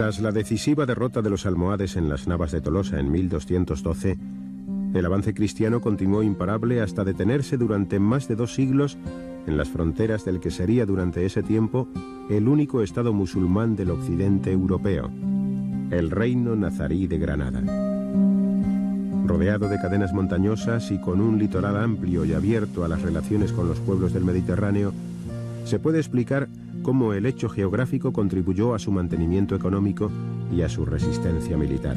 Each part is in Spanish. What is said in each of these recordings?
Tras la decisiva derrota de los almohades en las Navas de Tolosa en 1212, el avance cristiano continuó imparable hasta detenerse durante más de 2 siglos en las fronteras del que sería durante ese tiempo el único estado musulmán del occidente europeo, el Reino Nazarí de Granada. Rodeado de cadenas montañosas y con un litoral amplio y abierto a las relaciones con los pueblos del Mediterráneo, se puede explicar cómo el hecho geográfico contribuyó a su mantenimiento económico y a su resistencia militar.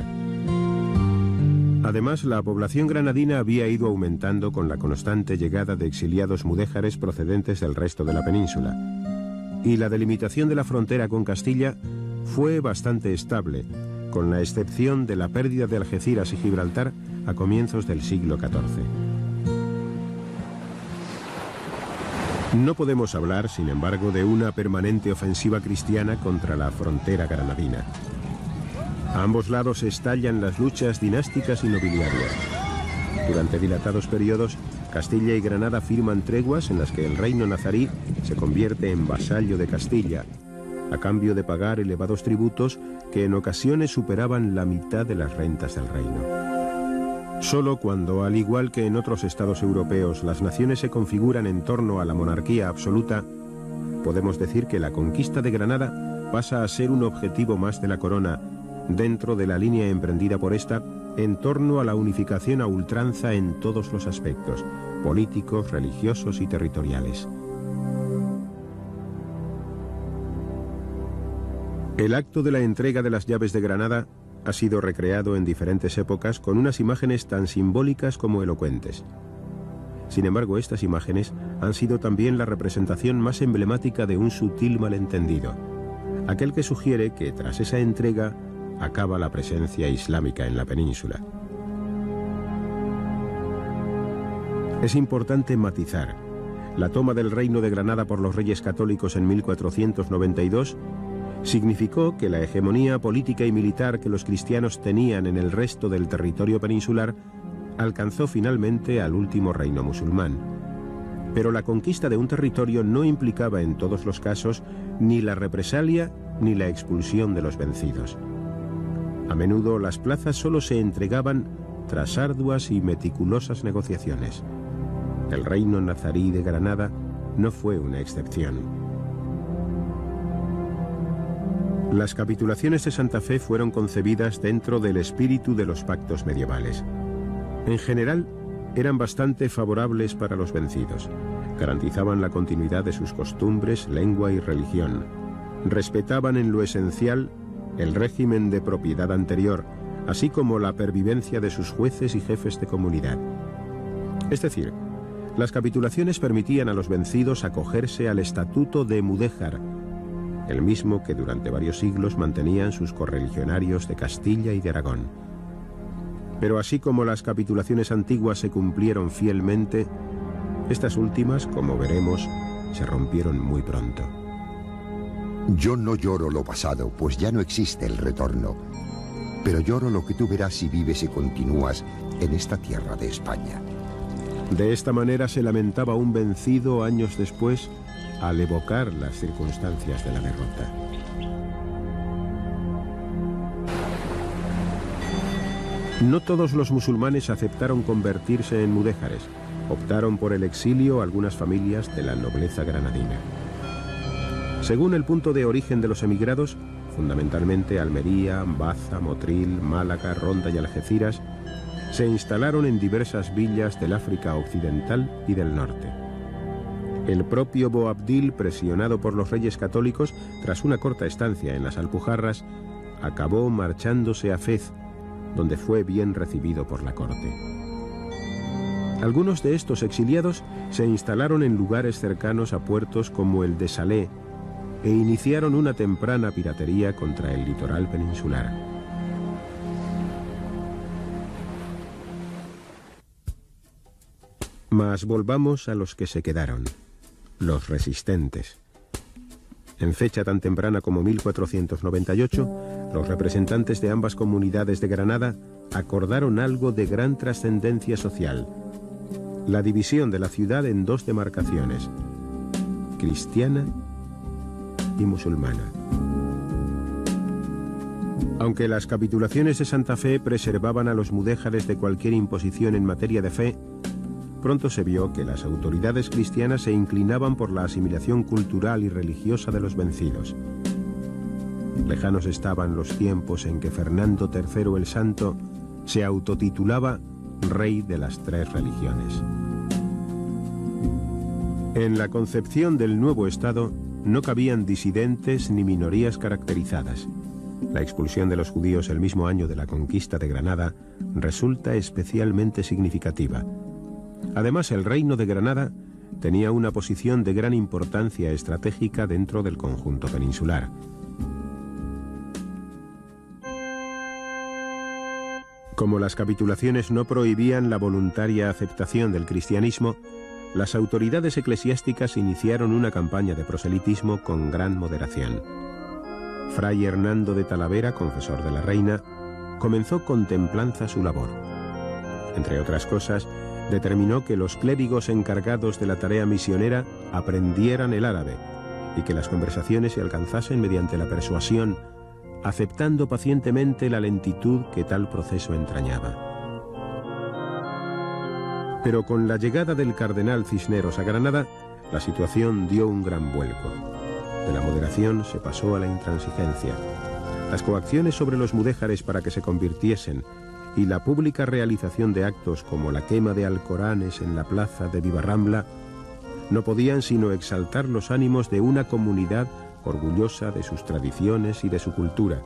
Además, la población granadina había ido aumentando con la constante llegada de exiliados mudéjares procedentes del resto de la península, y la delimitación de la frontera con Castilla fue bastante estable, con la excepción de la pérdida de Algeciras y Gibraltar a comienzos del siglo XIV. No podemos hablar, sin embargo, de una permanente ofensiva cristiana contra la frontera granadina. A ambos lados estallan las luchas dinásticas y nobiliarias. Durante dilatados periodos, Castilla y Granada firman treguas en las que el reino nazarí se convierte en vasallo de Castilla, a cambio de pagar elevados tributos que en ocasiones superaban la mitad de las rentas del reino. Solo cuando, al igual que en otros estados europeos, las naciones se configuran en torno a la monarquía absoluta, podemos decir que la conquista de Granada pasa a ser un objetivo más de la corona, dentro de la línea emprendida por esta en torno a la unificación a ultranza en todos los aspectos, políticos, religiosos y territoriales. El acto de la entrega de las llaves de Granada ha sido recreado en diferentes épocas con unas imágenes tan simbólicas como elocuentes. Sin embargo, estas imágenes han sido también la representación más emblemática de un sutil malentendido, aquel que sugiere que tras esa entrega acaba la presencia islámica en la península. Es importante matizar. La toma del reino de Granada por los reyes católicos en 1492 significó que la hegemonía política y militar que los cristianos tenían en el resto del territorio peninsular alcanzó finalmente al último reino musulmán. Pero la conquista de un territorio no implicaba en todos los casos ni la represalia ni la expulsión de los vencidos. A menudo las plazas solo se entregaban tras arduas y meticulosas negociaciones. El reino nazarí de Granada no fue una excepción. Las capitulaciones de Santa Fe fueron concebidas dentro del espíritu de los pactos medievales. En general, eran bastante favorables para los vencidos. Garantizaban la continuidad de sus costumbres, lengua y religión. Respetaban en lo esencial el régimen de propiedad anterior, así como la pervivencia de sus jueces y jefes de comunidad. Es decir, las capitulaciones permitían a los vencidos acogerse al estatuto de mudéjar, el mismo que durante varios siglos mantenían sus correligionarios de Castilla y de Aragón. Pero así como las capitulaciones antiguas se cumplieron fielmente, estas últimas, como veremos, se rompieron muy pronto. Yo no lloro lo pasado, pues ya no existe el retorno. Pero lloro lo que tú verás si vives y continúas en esta tierra de España. De esta manera se lamentaba un vencido años después al evocar las circunstancias de la derrota. No todos los musulmanes aceptaron convertirse en mudéjares. Optaron por el exilio algunas familias de la nobleza granadina. Según el punto de origen de los emigrados, fundamentalmente Almería, Baza, Motril, Málaga, Ronda y Algeciras, se instalaron en diversas villas del África occidental y del norte. El propio Boabdil, presionado por los reyes católicos, tras una corta estancia en las Alpujarras, acabó marchándose a Fez, donde fue bien recibido por la corte. Algunos de estos exiliados se instalaron en lugares cercanos a puertos como el de Salé e iniciaron una temprana piratería contra el litoral peninsular. Mas volvamos a los que se quedaron, los resistentes. En fecha tan temprana como 1498, los representantes de ambas comunidades de Granada acordaron algo de gran trascendencia social: la división de la ciudad en 2 demarcaciones, cristiana y musulmana. Aunque las capitulaciones de Santa Fe preservaban a los mudéjares de cualquier imposición en materia de fe, pronto se vio que las autoridades cristianas se inclinaban por la asimilación cultural y religiosa de los vencidos. Lejanos estaban los tiempos en que Fernando III el Santo se autotitulaba Rey de las tres religiones. En la concepción del nuevo Estado no cabían disidentes ni minorías caracterizadas. La expulsión de los judíos el mismo año de la conquista de Granada resulta especialmente significativa. Además, el Reino de Granada tenía una posición de gran importancia estratégica dentro del conjunto peninsular. Como las capitulaciones no prohibían la voluntaria aceptación del cristianismo, las autoridades eclesiásticas iniciaron una campaña de proselitismo con gran moderación. Fray Hernando de Talavera, confesor de la reina, comenzó con templanza su labor. Entre otras cosas, determinó que los clérigos encargados de la tarea misionera aprendieran el árabe y que las conversaciones se alcanzasen mediante la persuasión, aceptando pacientemente la lentitud que tal proceso entrañaba. Pero con la llegada del cardenal Cisneros a Granada, la situación dio un gran vuelco. De la moderación se pasó a la intransigencia. Las coacciones sobre los mudéjares para que se convirtiesen y la pública realización de actos como la quema de alcoranes en la plaza de Vivarrambla no podían sino exaltar los ánimos de una comunidad orgullosa de sus tradiciones y de su cultura,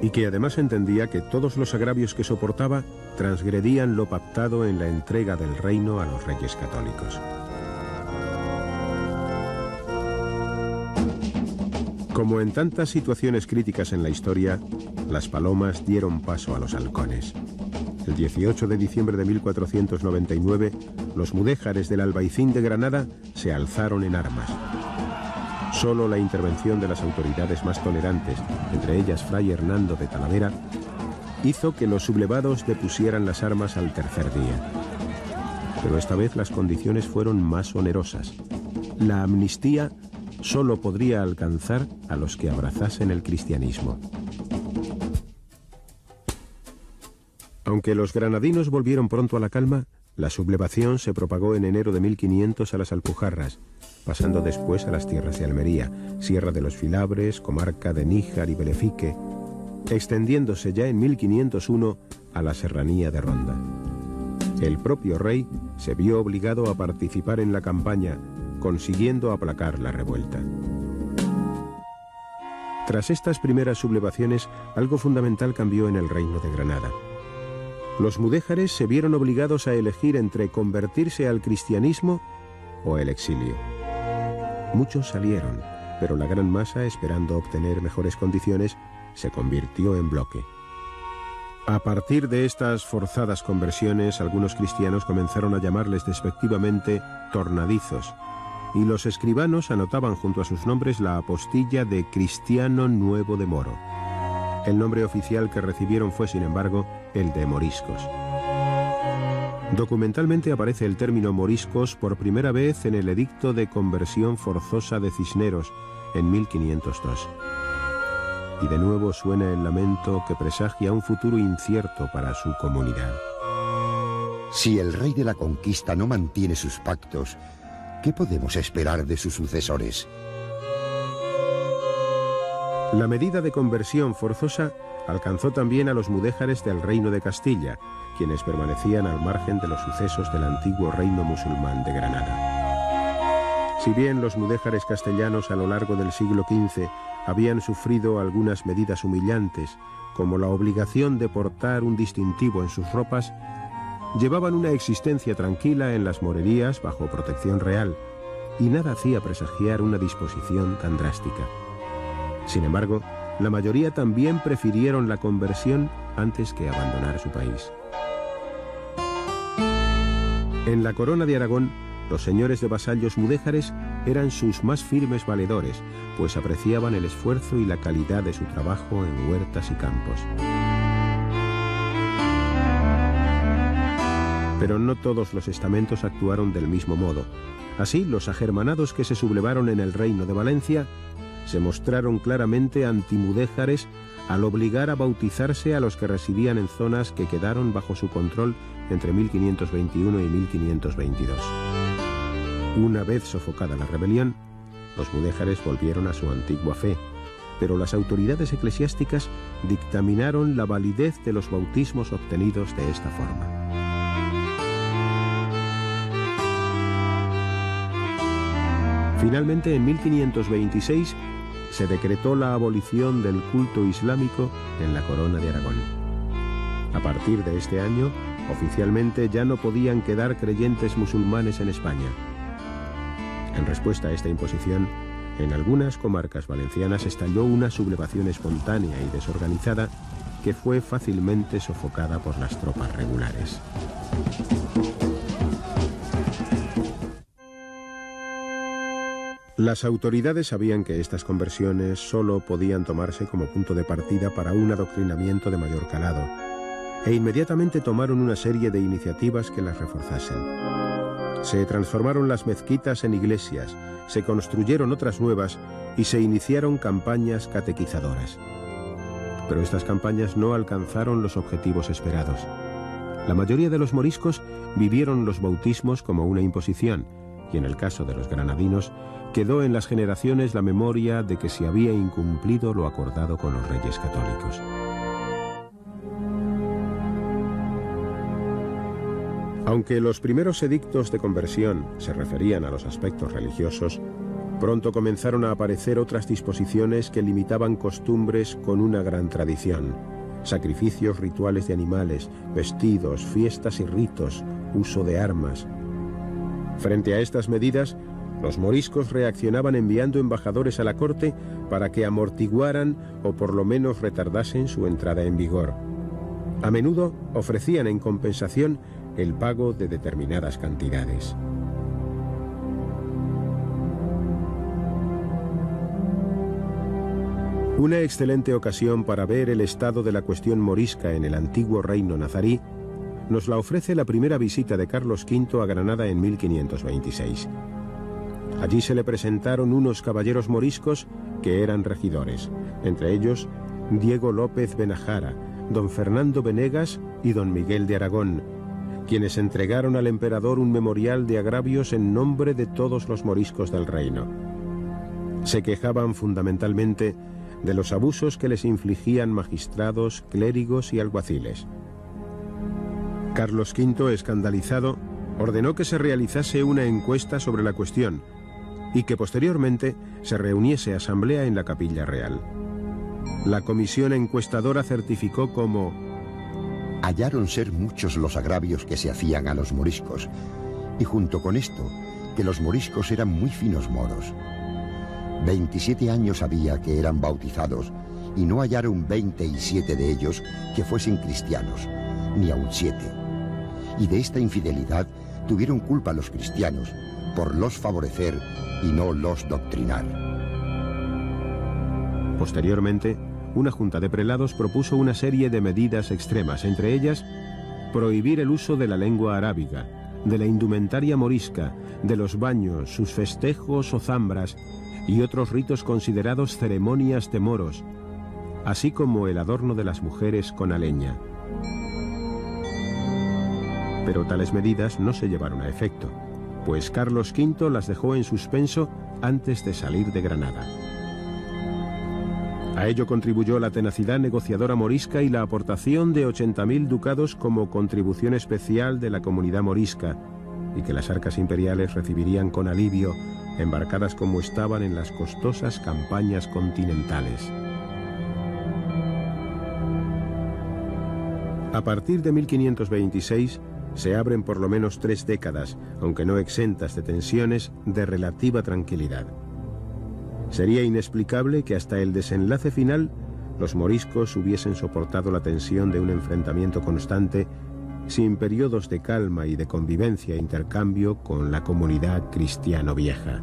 y que además entendía que todos los agravios que soportaba transgredían lo pactado en la entrega del reino a los reyes católicos. Como en tantas situaciones críticas en la historia, las palomas dieron paso a los halcones. El 18 de diciembre de 1499, los mudéjares del Albaicín de Granada se alzaron en armas. Solo la intervención de las autoridades más tolerantes, entre ellas Fray Hernando de Talavera, hizo que los sublevados depusieran las armas al tercer día. Pero esta vez las condiciones fueron más onerosas. La amnistía solo podría alcanzar a los que abrazasen el cristianismo. Aunque los granadinos volvieron pronto a la calma, la sublevación se propagó en enero de 1500 a las Alpujarras, pasando después a las tierras de Almería, Sierra de los Filabres, comarca de Níjar y Belefique, extendiéndose ya en 1501 a la serranía de Ronda. El propio rey se vio obligado a participar en la campaña, consiguiendo aplacar la revuelta. Tras estas primeras sublevaciones, algo fundamental cambió en el reino de Granada. Los mudéjares se vieron obligados a elegir entre convertirse al cristianismo o el exilio. Muchos salieron, pero la gran masa, esperando obtener mejores condiciones, se convirtió en bloque. A partir de estas forzadas conversiones, algunos cristianos comenzaron a llamarles despectivamente tornadizos, y los escribanos anotaban junto a sus nombres la apostilla de Cristiano Nuevo de Moro. El nombre oficial que recibieron fue, sin embargo, el de moriscos. Documentalmente aparece el término moriscos por primera vez en el Edicto de Conversión Forzosa de Cisneros, en 1502. Y de nuevo suena el lamento que presagia un futuro incierto para su comunidad. Si el rey de la conquista no mantiene sus pactos, ¿qué podemos esperar de sus sucesores? La medida de conversión forzosa alcanzó también a los mudéjares del Reino de Castilla, quienes permanecían al margen de los sucesos del antiguo reino musulmán de Granada. Si bien los mudéjares castellanos a lo largo del siglo XV habían sufrido algunas medidas humillantes, como la obligación de portar un distintivo en sus ropas, llevaban una existencia tranquila en las morerías bajo protección real, y nada hacía presagiar una disposición tan drástica. Sin embargo, la mayoría también prefirieron la conversión antes que abandonar su país. En la corona de Aragón, los señores de vasallos mudéjares eran sus más firmes valedores, pues apreciaban el esfuerzo y la calidad de su trabajo en huertas y campos. Pero no todos los estamentos actuaron del mismo modo. Así, los agermanados que se sublevaron en el reino de Valencia se mostraron claramente antimudéjares al obligar a bautizarse a los que residían en zonas que quedaron bajo su control entre 1521 y 1522. Una vez sofocada la rebelión, los mudéjares volvieron a su antigua fe, pero las autoridades eclesiásticas dictaminaron la validez de los bautismos obtenidos de esta forma. Finalmente, en 1526, se decretó la abolición del culto islámico en la Corona de Aragón. A partir de este año, oficialmente ya no podían quedar creyentes musulmanes en España. En respuesta a esta imposición, en algunas comarcas valencianas estalló una sublevación espontánea y desorganizada que fue fácilmente sofocada por las tropas regulares. Las autoridades sabían que estas conversiones solo podían tomarse como punto de partida para un adoctrinamiento de mayor calado, e inmediatamente tomaron una serie de iniciativas que las reforzasen. Se transformaron las mezquitas en iglesias, se construyeron otras nuevas y se iniciaron campañas catequizadoras. Pero estas campañas no alcanzaron los objetivos esperados. La mayoría de los moriscos vivieron los bautismos como una imposición, y en el caso de los granadinos, quedó en las generaciones la memoria de que se había incumplido lo acordado con los reyes católicos. Aunque los primeros edictos de conversión se referían a los aspectos religiosos, pronto comenzaron a aparecer otras disposiciones que limitaban costumbres con una gran tradición: sacrificios rituales de animales, vestidos, fiestas y ritos, uso de armas. Frente a estas medidas, los moriscos reaccionaban enviando embajadores a la corte para que amortiguaran o por lo menos retardasen su entrada en vigor. A menudo ofrecían en compensación el pago de determinadas cantidades. Una excelente ocasión para ver el estado de la cuestión morisca en el antiguo reino nazarí nos la ofrece la primera visita de Carlos V a Granada en 1526. Allí se le presentaron unos caballeros moriscos que eran regidores, entre ellos Diego López Benajara, don Fernando Venegas y don Miguel de Aragón, quienes entregaron al emperador un memorial de agravios en nombre de todos los moriscos del reino. Se quejaban fundamentalmente de los abusos que les infligían magistrados, clérigos y alguaciles. Carlos V, escandalizado, ordenó que se realizase una encuesta sobre la cuestión y que posteriormente se reuniese asamblea en la Capilla Real. La comisión encuestadora certificó como: hallaron ser muchos los agravios que se hacían a los moriscos, y junto con esto, que los moriscos eran muy finos moros. 27 años había que eran bautizados, y no hallaron 27 de ellos que fuesen cristianos, ni aun 7. Y de esta infidelidad tuvieron culpa los cristianos, por los favorecer y no los doctrinar. Posteriormente, una junta de prelados propuso una serie de medidas extremas, entre ellas prohibir el uso de la lengua arábiga, de la indumentaria morisca, de los baños, sus festejos o zambras y otros ritos considerados ceremonias de moros, así como el adorno de las mujeres con aleña. Pero tales medidas no se llevaron a efecto, pues Carlos V las dejó en suspenso antes de salir de Granada. A ello contribuyó la tenacidad negociadora morisca y la aportación de 80.000 ducados como contribución especial de la comunidad morisca, y que las arcas imperiales recibirían con alivio, embarcadas como estaban en las costosas campañas continentales. A partir de 1526 se abren por lo menos 3 décadas, aunque no exentas de tensiones, de relativa tranquilidad. Sería inexplicable que hasta el desenlace final los moriscos hubiesen soportado la tensión de un enfrentamiento constante, sin periodos de calma y de convivencia e intercambio con la comunidad cristiano vieja.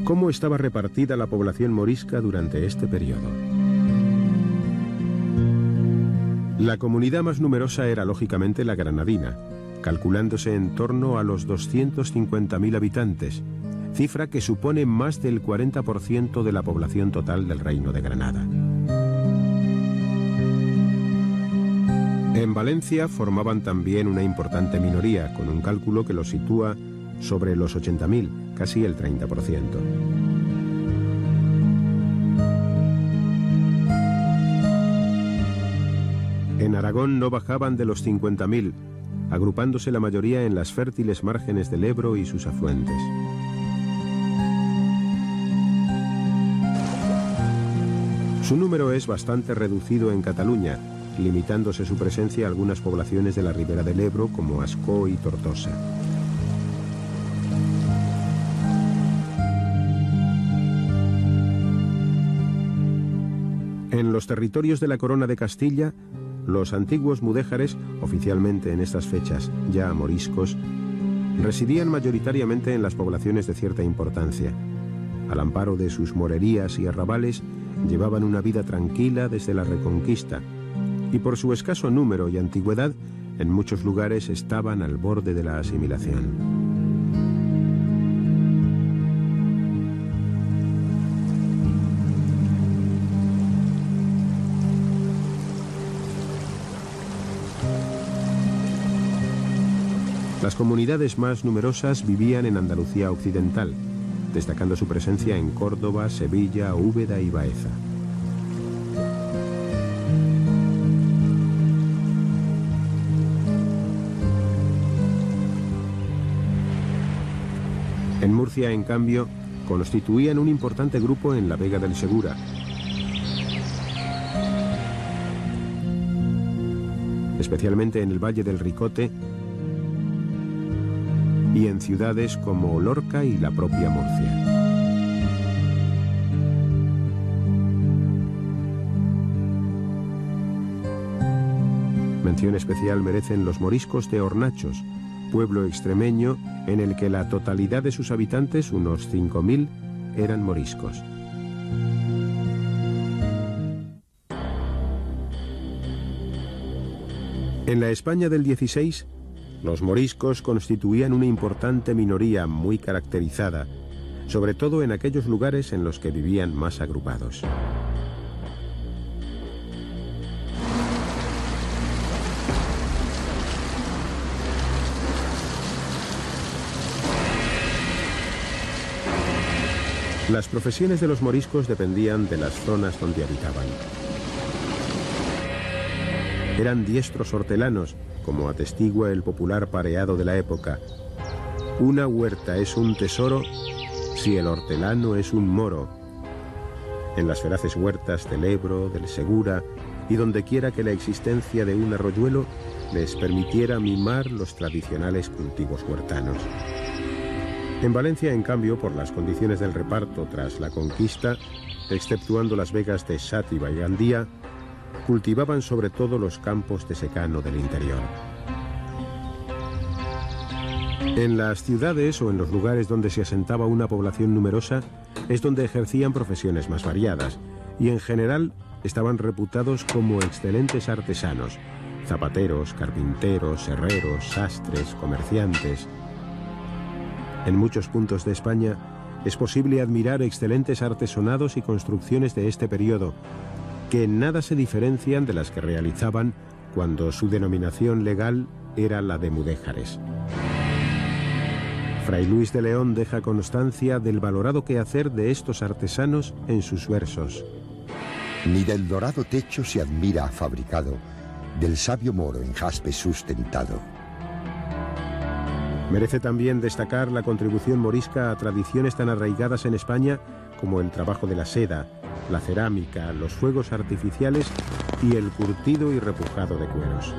¿Cómo estaba repartida la población morisca durante este periodo? La comunidad más numerosa era lógicamente la granadina, calculándose en torno a los 250.000 habitantes, cifra que supone más del 40% de la población total del Reino de Granada. En Valencia formaban también una importante minoría, con un cálculo que los sitúa sobre los 80.000, casi el 30%. En Aragón no bajaban de los 50.000, agrupándose la mayoría en las fértiles márgenes del Ebro y sus afluentes. Su número es bastante reducido en Cataluña, limitándose su presencia a algunas poblaciones de la ribera del Ebro como Ascó y Tortosa. En los territorios de la Corona de Castilla, los antiguos mudéjares, oficialmente en estas fechas ya moriscos, residían mayoritariamente en las poblaciones de cierta importancia. Al amparo de sus morerías y arrabales, llevaban una vida tranquila desde la Reconquista, y por su escaso número y antigüedad, en muchos lugares estaban al borde de la asimilación. Las comunidades más numerosas vivían en Andalucía occidental, destacando su presencia en Córdoba, Sevilla, Úbeda y Baeza. En Murcia, en cambio, constituían un importante grupo en la Vega del Segura. Especialmente en el Valle del Ricote y en ciudades como Lorca y la propia Murcia. Mención especial merecen los moriscos de Hornachos, pueblo extremeño en el que la totalidad de sus habitantes, unos 5.000, eran moriscos. En la España del 16, los moriscos constituían una importante minoría muy caracterizada, sobre todo en aquellos lugares en los que vivían más agrupados. Las profesiones de los moriscos dependían de las zonas donde habitaban. Eran diestros hortelanos, como atestigua el popular pareado de la época. Una huerta es un tesoro si el hortelano es un moro. En las feraces huertas del Ebro, del Segura y donde quiera que la existencia de un arroyuelo les permitiera mimar los tradicionales cultivos huertanos. En Valencia, en cambio, por las condiciones del reparto tras la conquista, exceptuando las vegas de Xàtiva y Gandía, cultivaban sobre todo los campos de secano del interior. En las ciudades o en los lugares donde se asentaba una población numerosa es donde ejercían profesiones más variadas y en general estaban reputados como excelentes artesanos, zapateros, carpinteros, herreros, sastres, comerciantes. En muchos puntos de España es posible admirar excelentes artesonados y construcciones de este periodo, que en nada se diferencian de las que realizaban cuando su denominación legal era la de mudéjares. Fray Luis de León deja constancia del valorado quehacer de estos artesanos en sus versos. Ni del dorado techo se admira fabricado, del sabio moro en jaspe sustentado. Merece también destacar la contribución morisca a tradiciones tan arraigadas en España como el trabajo de la seda, la cerámica, los fuegos artificiales y el curtido y repujado de cueros.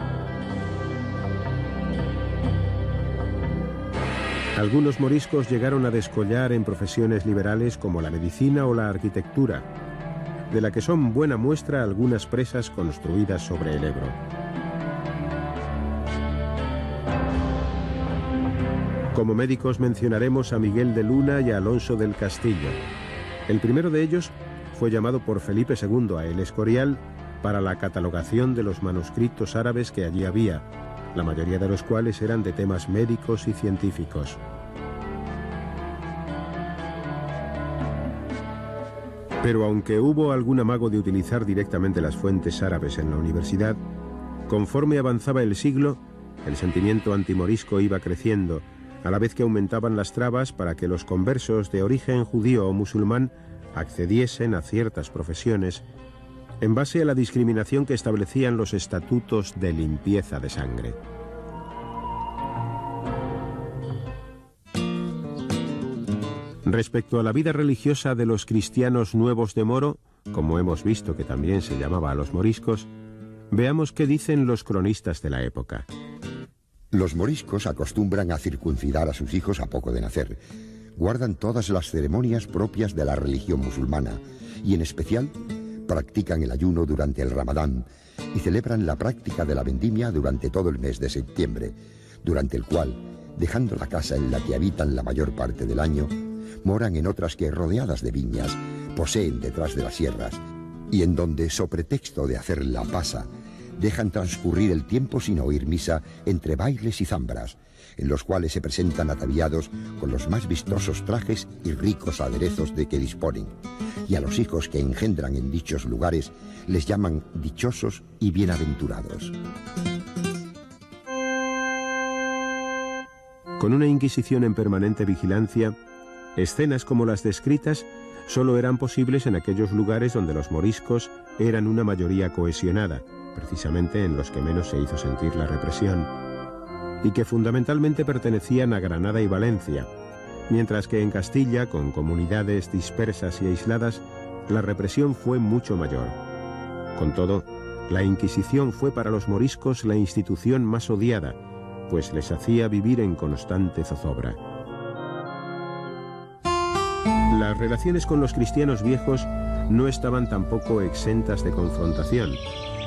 Algunos moriscos llegaron a descollar en profesiones liberales como la medicina o la arquitectura, de la que son buena muestra algunas presas construidas sobre el Ebro. Como médicos mencionaremos a Miguel de Luna y a Alonso del Castillo. El primero de ellos fue llamado por Felipe II a El Escorial para la catalogación de los manuscritos árabes que allí había, la mayoría de los cuales eran de temas médicos y científicos. Pero aunque hubo algún amago de utilizar directamente las fuentes árabes en la universidad, conforme avanzaba el siglo, el sentimiento antimorisco iba creciendo, a la vez que aumentaban las trabas para que los conversos de origen judío o musulmán accediesen a ciertas profesiones en base a la discriminación que establecían los estatutos de limpieza de sangre. Respecto a la vida religiosa de los cristianos nuevos de Moro, como hemos visto que también se llamaba a los moriscos, veamos qué dicen los cronistas de la época. Los moriscos acostumbran a circuncidar a sus hijos a poco de nacer. Guardan todas las ceremonias propias de la religión musulmana y en especial practican el ayuno durante el Ramadán y celebran la práctica de la vendimia durante todo el mes de septiembre, durante el cual, dejando la casa en la que habitan la mayor parte del año, moran en otras que, rodeadas de viñas, poseen detrás de las sierras y en donde, so pretexto de hacer la pasa, dejan transcurrir el tiempo sin oír misa entre bailes y zambras, en los cuales se presentan ataviados con los más vistosos trajes y ricos aderezos de que disponen, y a los hijos que engendran en dichos lugares les llaman dichosos y bienaventurados. Con una Inquisición en permanente vigilancia, escenas como las descritas solo eran posibles en aquellos lugares donde los moriscos eran una mayoría cohesionada, precisamente en los que menos se hizo sentir la represión, y que fundamentalmente pertenecían a Granada y Valencia, mientras que en Castilla, con comunidades dispersas y aisladas, la represión fue mucho mayor. Con todo, la Inquisición fue para los moriscos la institución más odiada, pues les hacía vivir en constante zozobra. Las relaciones con los cristianos viejos no estaban tampoco exentas de confrontación,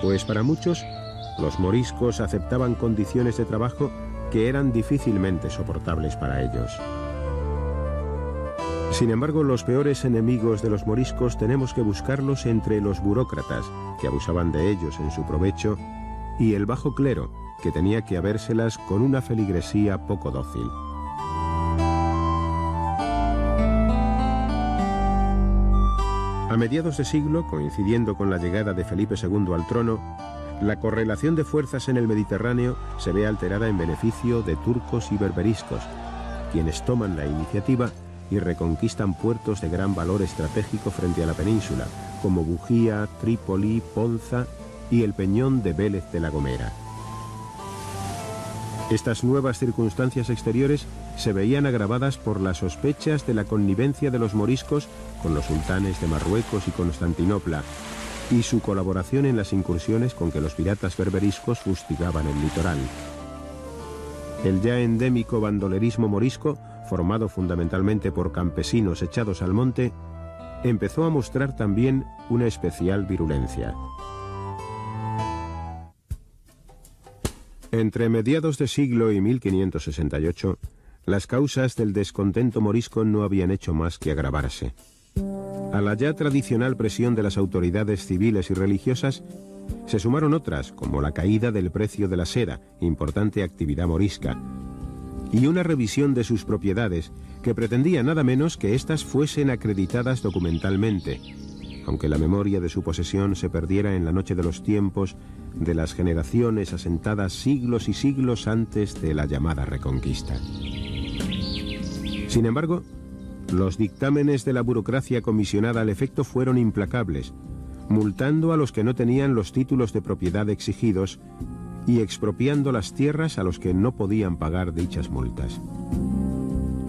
pues para muchos los moriscos aceptaban condiciones de trabajo que eran difícilmente soportables para ellos. Sin embargo, los peores enemigos de los moriscos tenemos que buscarlos entre los burócratas, que abusaban de ellos en su provecho, y el bajo clero, que tenía que habérselas con una feligresía poco dócil. A mediados de siglo, coincidiendo con la llegada de Felipe II al trono, la correlación de fuerzas en el Mediterráneo se ve alterada en beneficio de turcos y berberiscos, quienes toman la iniciativa y reconquistan puertos de gran valor estratégico frente a la península, como Bujía, Trípoli, Ponza y el peñón de Vélez de la Gomera. Estas nuevas circunstancias exteriores se veían agravadas por las sospechas de la connivencia de los moriscos con los sultanes de Marruecos y Constantinopla, y su colaboración en las incursiones con que los piratas berberiscos fustigaban el litoral. El ya endémico bandolerismo morisco, formado fundamentalmente por campesinos echados al monte, empezó a mostrar también una especial virulencia. Entre mediados de siglo y 1568, las causas del descontento morisco no habían hecho más que agravarse. A la ya tradicional presión de las autoridades civiles y religiosas se sumaron otras, como la caída del precio de la seda, importante actividad morisca, y una revisión de sus propiedades que pretendía nada menos que éstas fuesen acreditadas documentalmente, aunque la memoria de su posesión se perdiera en la noche de los tiempos de las generaciones asentadas siglos y siglos antes de la llamada Reconquista. Sin embargo, los dictámenes de la burocracia comisionada al efecto fueron implacables, multando a los que no tenían los títulos de propiedad exigidos y expropiando las tierras a los que no podían pagar dichas multas.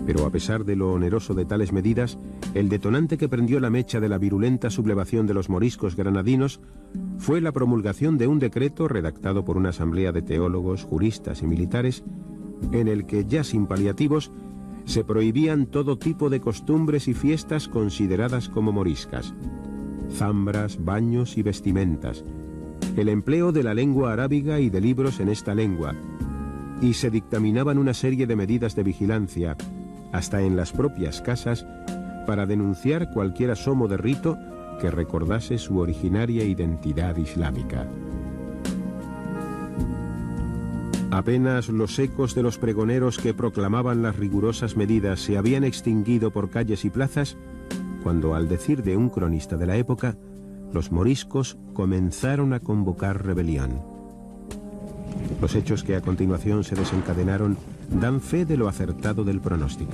Pero a pesar de lo oneroso de tales medidas, el detonante que prendió la mecha de la virulenta sublevación de los moriscos granadinos fue la promulgación de un decreto redactado por una asamblea de teólogos, juristas y militares, en el que, ya sin paliativos, se prohibían todo tipo de costumbres y fiestas consideradas como moriscas: zambras, baños y vestimentas, el empleo de la lengua arábiga y de libros en esta lengua, y se dictaminaban una serie de medidas de vigilancia, hasta en las propias casas, para denunciar cualquier asomo de rito que recordase su originaria identidad islámica. Apenas los ecos de los pregoneros que proclamaban las rigurosas medidas se habían extinguido por calles y plazas, cuando, al decir de un cronista de la época, los moriscos comenzaron a convocar rebelión. Los hechos que a continuación se desencadenaron dan fe de lo acertado del pronóstico.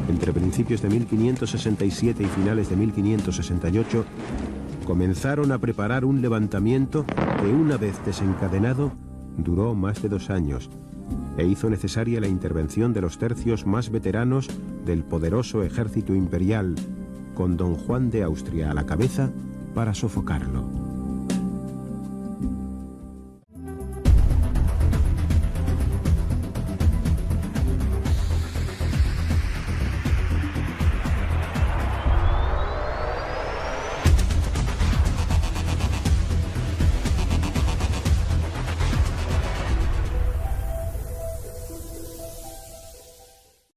Entre principios de 1567 y finales de 1568, comenzaron a preparar un levantamiento que, una vez desencadenado, duró más de 2 años e hizo necesaria la intervención de los tercios más veteranos del poderoso ejército imperial, con don Juan de Austria a la cabeza, para sofocarlo.